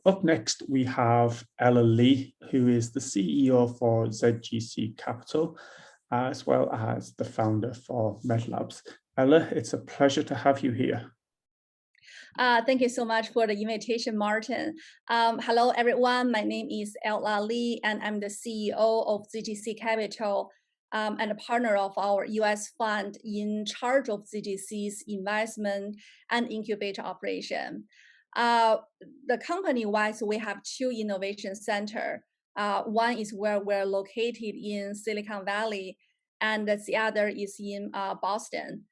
up next, we have Ella Lee, who is the CEO for ZGC Capital, as well as the founder for MedLabs. Ella, it's a pleasure to have you here. Thank you so much for the invitation, Martin. Hello, everyone. My name is Ella Lee, and I'm the CEO of ZGC Capital and a partner of our US fund in charge of ZGC's investment and incubator operation. The company-wise, we have two innovation centers. One is where we're located in Silicon Valley, and the other is in Boston.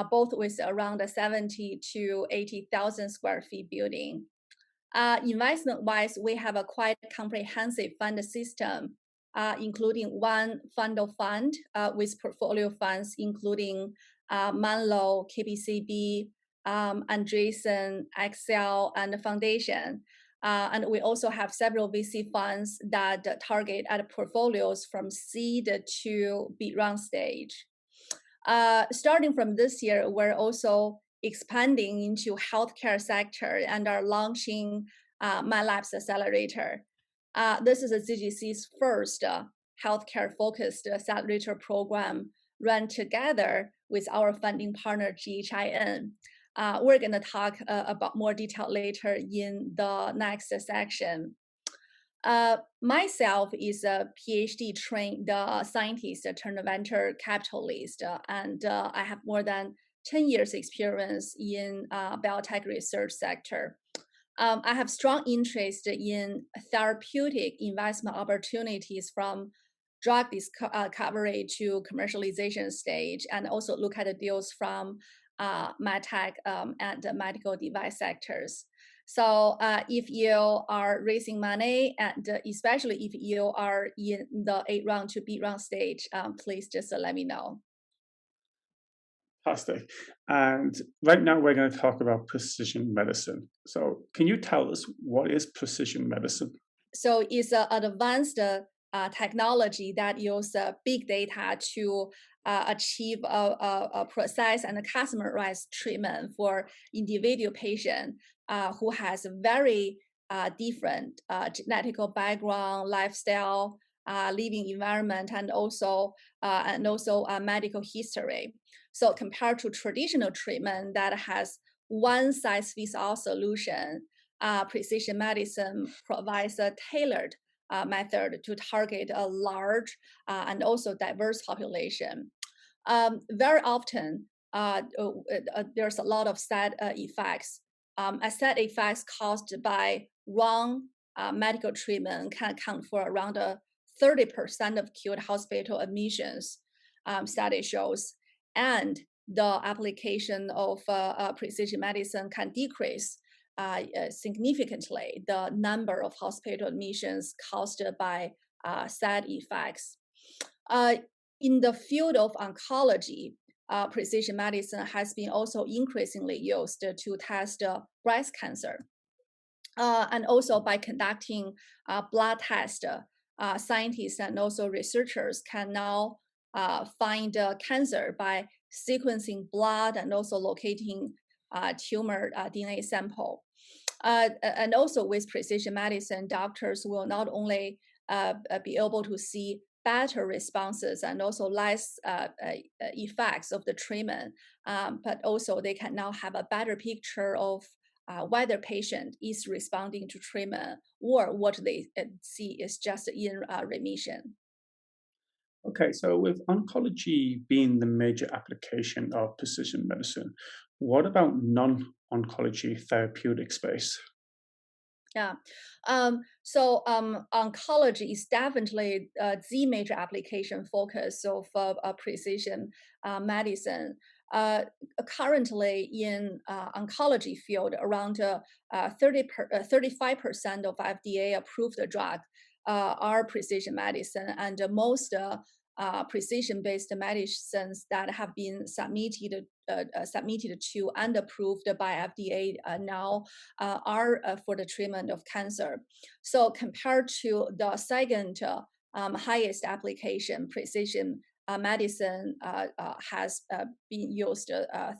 Both with around 70 to 80,000 square feet building. Investment-wise, we have a quite comprehensive fund system, including one fund of fund with portfolio funds, including Manlo, KPCB, Andreessen, Excel, and the Foundation. And we also have several VC funds that target at portfolios from seed to B-round stage. Starting from this year, we're also expanding into healthcare sector and are launching MedLabs Accelerator. This is a ZGC's first healthcare-focused accelerator program run together with our funding partner, GHIN. We're going to talk about more detail later in the next section. Myself is a Ph.D. trained scientist turned venture capitalist, and I have more than 10 years experience in biotech research sector. I have strong interest in therapeutic investment opportunities from drug discovery to commercialization stage, and also look at the deals from medtech and medical device sectors. So if you are raising money, and especially if you are in the A round to B round stage, please just let me know. Fantastic. And right now we're going to talk about precision medicine. So can you tell us what is precision medicine? So it's an advanced technology that uses big data to achieve a precise and customized treatment for individual patient who has a very different genetical background, lifestyle, living environment, and also medical history. So compared to traditional treatment that has one size fits all solution, precision medicine provides a tailored method to target a large and also diverse population. Very often, there's a lot of side effects. Side effects caused by wrong medical treatment can account for around 30% of acute hospital admissions, study shows. And the application of precision medicine can decrease significantly the number of hospital admissions caused by side effects. In the field of oncology, precision medicine has been also increasingly used to test breast cancer. And also by conducting blood tests, scientists and also researchers can now find cancer by sequencing blood and also locating tumor DNA sample. And also with precision medicine, doctors will not only be able to see better responses and also less effects of the treatment, but also they can now have a better picture of whether patient is responding to treatment or what they see is just in remission. Okay, so with oncology being the major application of precision medicine, what about non-oncology therapeutic space? Yeah. Oncology is definitely the major application focus of precision medicine. Currently in oncology field, around 35% of FDA approved drug are precision medicine, and most precision-based medicines that have been submitted to and approved by FDA now are for the treatment of cancer. So compared to the second highest application, precision medicine has been used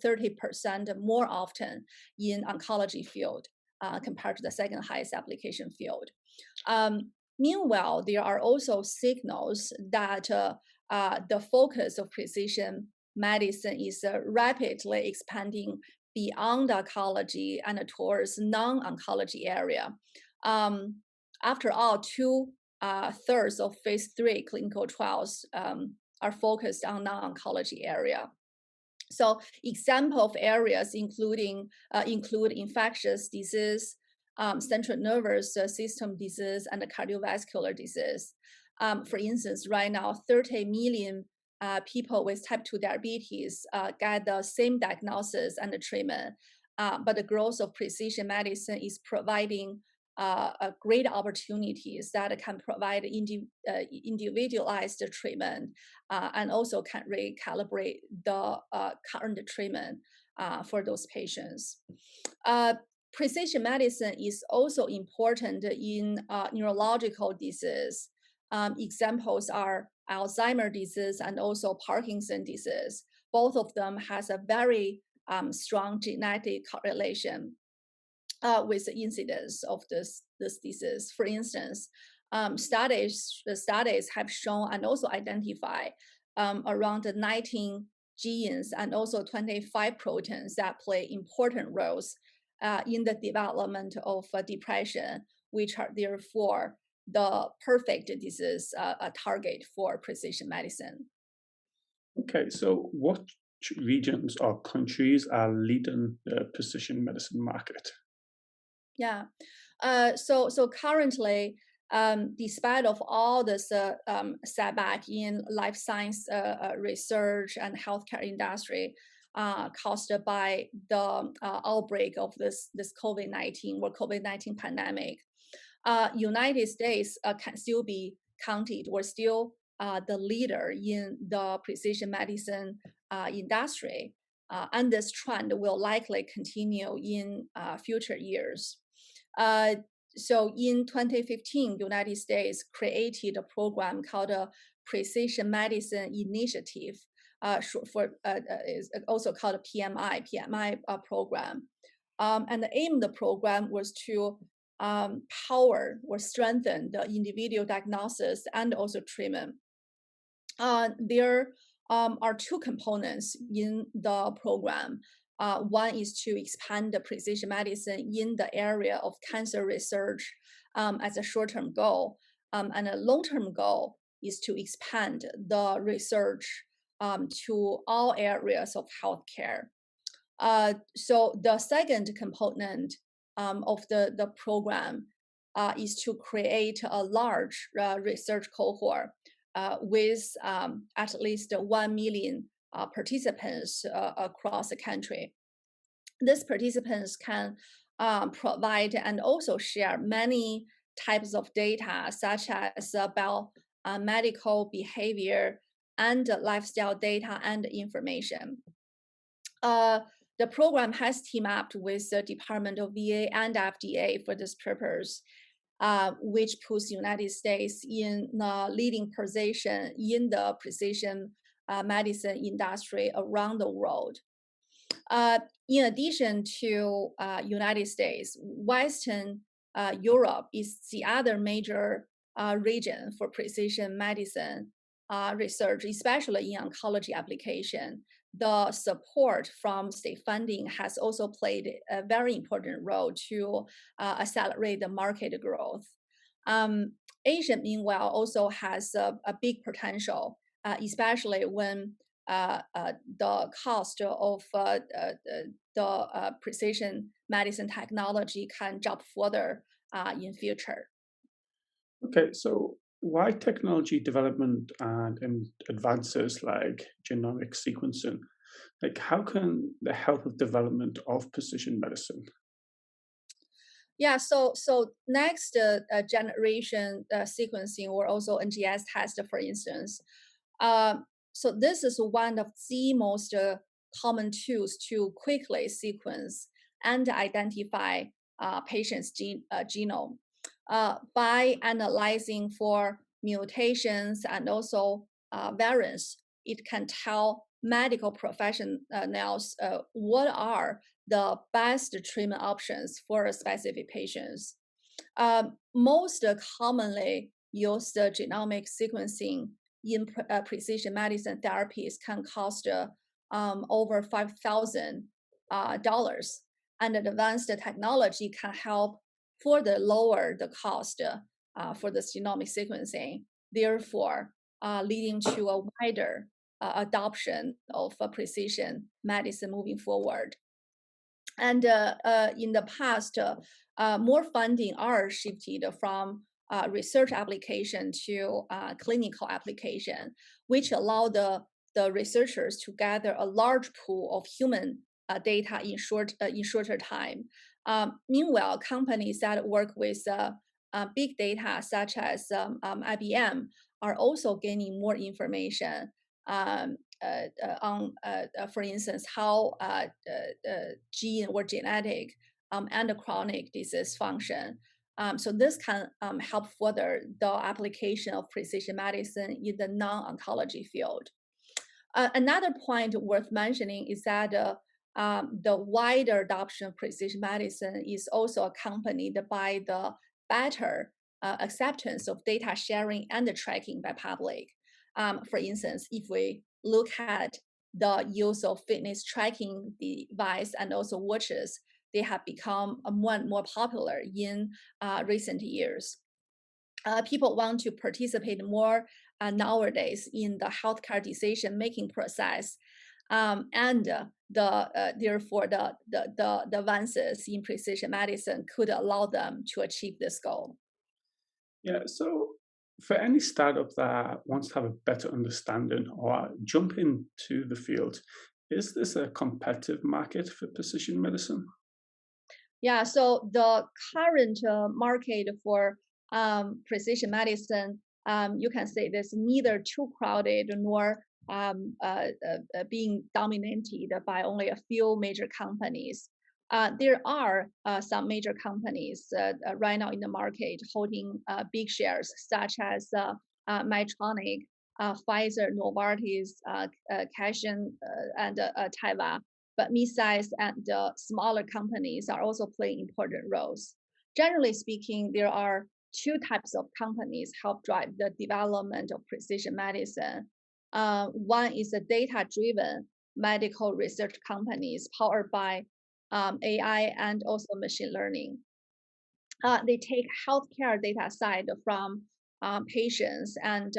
30% more often in oncology field. compared to the second highest application field. Meanwhile, there are also signals that the focus of precision medicine is rapidly expanding beyond oncology and towards non-oncology area. After all, two-thirds of phase 3 clinical trials are focused on non-oncology area. So example of areas include infectious disease, central nervous system disease, and cardiovascular disease. For instance, right now, 30 million people with type 2 diabetes get the same diagnosis and treatment, but the growth of precision medicine is providing great opportunities that can provide individualized treatment and also can recalibrate the current treatment for those patients. Precision medicine is also important in neurological disease. Examples are Alzheimer's disease and also Parkinson's disease. Both of them has a very strong genetic correlation with the incidence of this disease. For instance, studies have shown and also identify around 19 genes and also 25 proteins that play important roles in the development of depression, which are therefore the perfect disease target for precision medicine. Okay, so what regions or countries are leading the precision medicine market? Yeah, so currently, despite of all this setback in life science research and healthcare industry caused by the outbreak of this COVID-19 or COVID-19 pandemic, United States can still be counted. We're still the leader in the precision medicine industry, and this trend will likely continue in future years. So in 2015, United States created a program called a Precision Medicine Initiative, is also called a PMI program. And the aim of the program was to power or strengthen the individual diagnosis and also treatment. There are two components in the program. One is to expand the precision medicine in the area of cancer research as a short-term goal, and a long-term goal is to expand the research to all areas of healthcare. So the second component of the program is to create a large research cohort with at least 1 million participants across the country. These participants can provide and also share many types of data, such as about medical behavior and lifestyle data and information. The program has teamed up with the Department of VA and FDA for this purpose, which puts the United States in the leading position in the precision medicine industry around the world. In addition to United States, Western Europe is the other major region for precision medicine research, especially in oncology application. The support from state funding has also played a very important role to accelerate the market growth. Asia, meanwhile, also has a big potential, especially when the cost of the precision medicine technology can jump further in future. Okay, so why technology development and advances like genomic sequencing? Like, how can they help with development of precision medicine? Yeah, so next generation sequencing or also NGS test, for instance. So this is one of the most common tools to quickly sequence and identify patients' genome. By analyzing for mutations and also variants, it can tell medical professionals what are the best treatment options for specific patients. Most commonly used genomic sequencing in precision medicine therapies can cost over $5,000, and advanced technology can help further lower the cost for this genomic sequencing, therefore leading to a wider adoption of precision medicine moving forward. And in the past, more funding are shifted from research application to clinical application, which allow the researchers to gather a large pool of human data in shorter time. Meanwhile, companies that work with big data, such as IBM, are also gaining more information um, on, for instance, how gene or genetic and chronic disease function. So this can help further the application of precision medicine in the non-oncology field. Another point worth mentioning is that the wider adoption of precision medicine is also accompanied by the better acceptance of data sharing and the tracking by public. For instance, if we look at the use of fitness tracking device and also watches, they have become more and more popular in recent years. People want to participate more nowadays in the healthcare decision-making process, and therefore the advances in precision medicine could allow them to achieve this goal. Yeah, so for any startup that wants to have a better understanding or jump into the field, is this a competitive market for precision medicine? Yeah, so the current market for precision medicine, you can say this neither too crowded nor being dominated by only a few major companies. There are some major companies right now in the market holding big shares, such as Medtronic, Pfizer, Novartis, Casion, and Teva. But mid-sized and smaller companies are also playing important roles. Generally speaking, there are two types of companies help drive the development of precision medicine. One is the data-driven medical research companies powered by AI and also machine learning. They take healthcare data side from patients and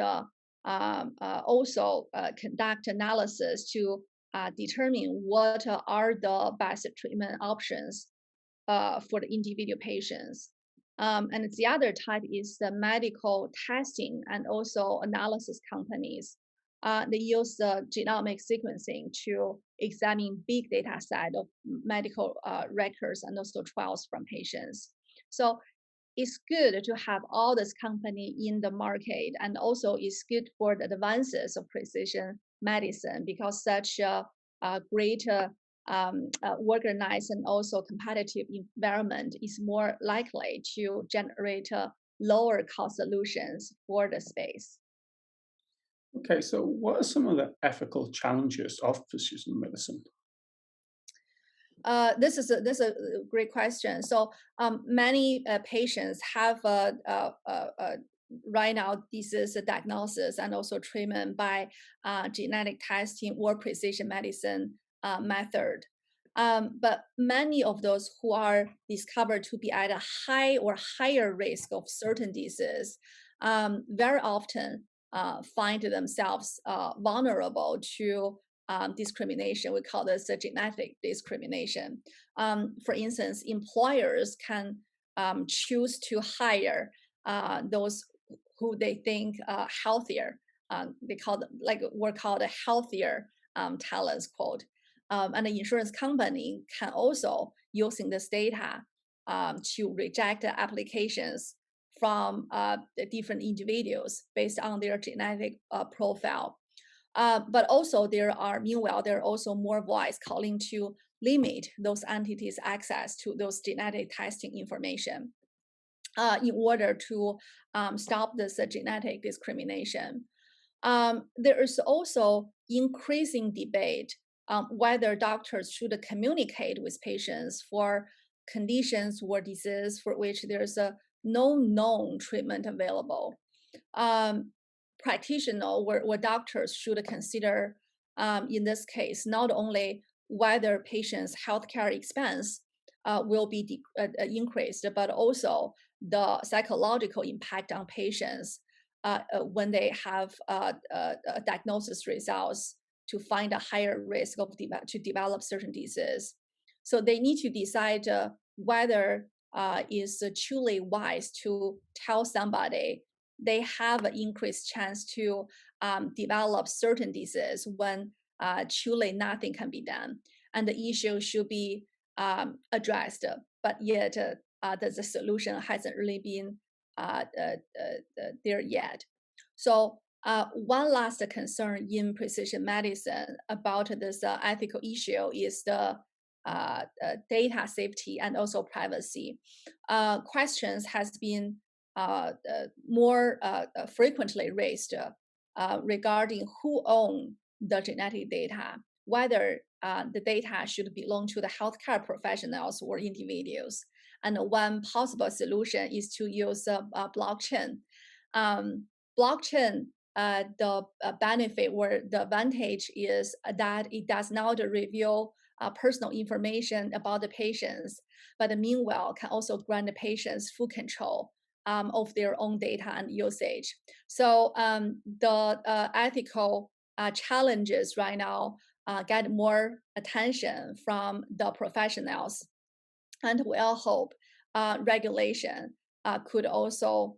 also conduct analysis to determine what are the best treatment options for the individual patients. And the other type is the medical testing and also analysis companies. They use genomic sequencing to examine big data set of medical records and also trials from patients. So it's good to have all this company in the market, and also it's good for the advances of precision medicine because such a great organized and also competitive environment is more likely to generate lower cost solutions for the space. Okay, so what are some of the ethical challenges of precision medicine? This is a great question. So many patients have right now disease diagnosis and also treatment by genetic testing or precision medicine method. But many of those who are discovered to be at a high or higher risk of certain disease very often find themselves vulnerable to discrimination. We call this genetic discrimination. For instance, employers can choose to hire those who they think healthier. They call them like we're called a healthier talents quote. And the insurance company can also using this data to reject applications from the different individuals based on their genetic profile. But also meanwhile, there are also more voice calling to limit those entities' access to those genetic testing information in order to stop this genetic discrimination. There is also increasing debate whether doctors should communicate with patients for conditions or disease for which there's no known treatment available. Um, Practitioner or doctors should consider, in this case, not only whether patients' healthcare expense will be increased, but also the psychological impact on patients when they have diagnosis results to find a higher risk of to develop certain disease. So they need to decide whether is truly wise to tell somebody they have an increased chance to develop certain disease when truly nothing can be done. And the issue should be addressed, but yet the solution hasn't really been there yet. So one last concern in precision medicine about this ethical issue is the data safety and also privacy. Questions has been more frequently raised regarding who own the genetic data, whether the data should belong to the healthcare professionals or individuals. And one possible solution is to use blockchain. Blockchain, the benefit or the advantage is that it does not reveal personal information about the patients, but meanwhile can also grant the patients full control of their own data and usage. So the ethical challenges right now get more attention from the professionals, and we all hope regulation could also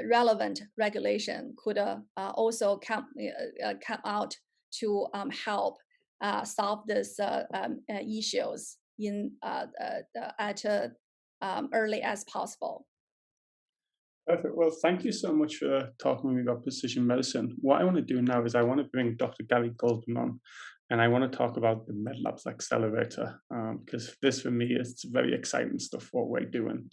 relevant regulation could also come out to help solve these issues in at early as possible. Perfect. Well, thank you so much for talking with me about precision medicine. What I want to do now is I want to bring Dr. Gary Goldman on, and I want to talk about the MedLabs Accelerator, because this for me is very exciting stuff, what we're doing.